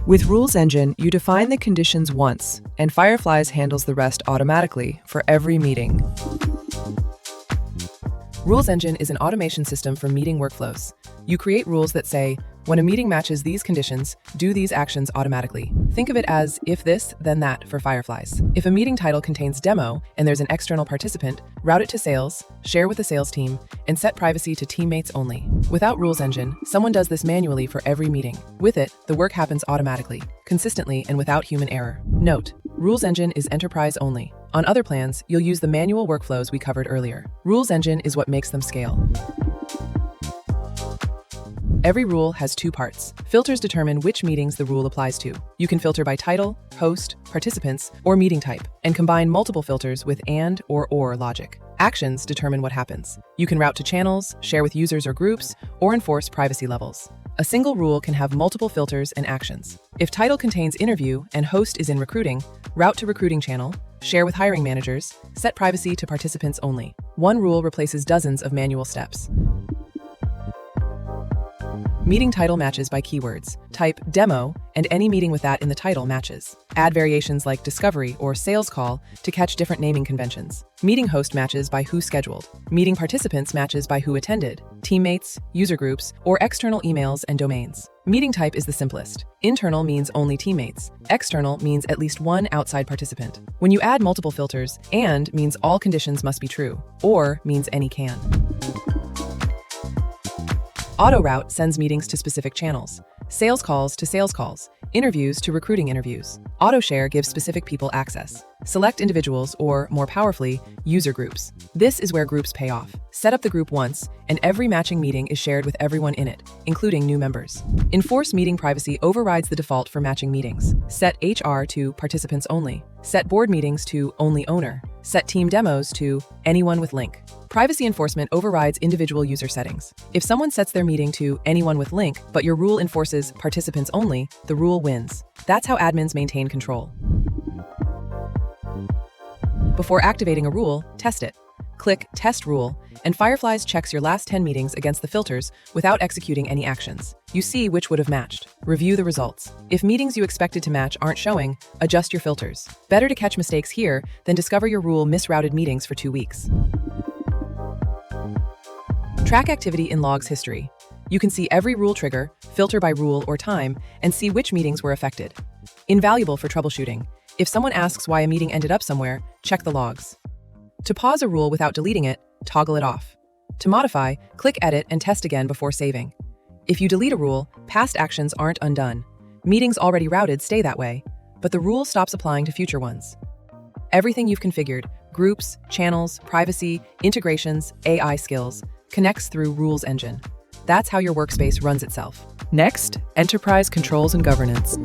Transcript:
With Rules Engine, you define the conditions once, and Fireflies handles the rest automatically for every meeting. Rules Engine is an automation system for meeting workflows. You create rules that say, when a meeting matches these conditions, do these actions automatically. Think of it as if this, then that for Fireflies. If a meeting title contains demo and there's an external participant, route it to sales, share with the sales team, and set privacy to teammates only. Without Rules Engine, someone does this manually for every meeting. With it, the work happens automatically, consistently, and without human error. Note: Rules Engine is enterprise only. On other plans, you'll use the manual workflows we covered earlier. Rules Engine is what makes them scale. Every rule has two parts. Filters determine which meetings the rule applies to. You can filter by title, host, participants, or meeting type, and combine multiple filters with and or logic. Actions determine what happens. You can route to channels, share with users or groups, or enforce privacy levels. A single rule can have multiple filters and actions. If title contains interview and host is in recruiting, route to recruiting channel, share with hiring managers, set privacy to participants only. One rule replaces dozens of manual steps. Meeting title matches by keywords. Type demo, and any meeting with that in the title matches. Add variations like discovery or sales call to catch different naming conventions. Meeting host matches by who scheduled. Meeting participants matches by who attended, teammates, user groups, or external emails and domains. Meeting type is the simplest. Internal means only teammates. External means at least one outside participant. When you add multiple filters, and means all conditions must be true, or means any can. Auto-route sends meetings to specific channels. Sales calls to sales calls. Interviews to recruiting interviews. Auto-share gives specific people access. Select individuals or, more powerfully, user groups. This is where groups pay off. Set up the group once, and every matching meeting is shared with everyone in it, including new members. Enforce meeting privacy overrides the default for matching meetings. Set HR to participants only. Set board meetings to only owner. Set team demos to anyone with link. Privacy enforcement overrides individual user settings. If someone sets their meeting to anyone with link, but your rule enforces participants only, the rule wins. That's how admins maintain control. Before activating a rule, test it. Click Test Rule, and Fireflies checks your last 10 meetings against the filters without executing any actions. You see which would have matched. Review the results. If meetings you expected to match aren't showing, adjust your filters. Better to catch mistakes here than discover your rule misrouted meetings for 2 weeks. Track activity in logs history. You can see every rule trigger, filter by rule or time, and see which meetings were affected. Invaluable for troubleshooting. If someone asks why a meeting ended up somewhere, check the logs. To pause a rule without deleting it, toggle it off. To modify, click Edit and test again before saving. If you delete a rule, past actions aren't undone. Meetings already routed stay that way, but the rule stops applying to future ones. Everything you've configured, groups, channels, privacy, integrations, AI skills, connects through Rules Engine. That's how your workspace runs itself. Next, enterprise controls and governance.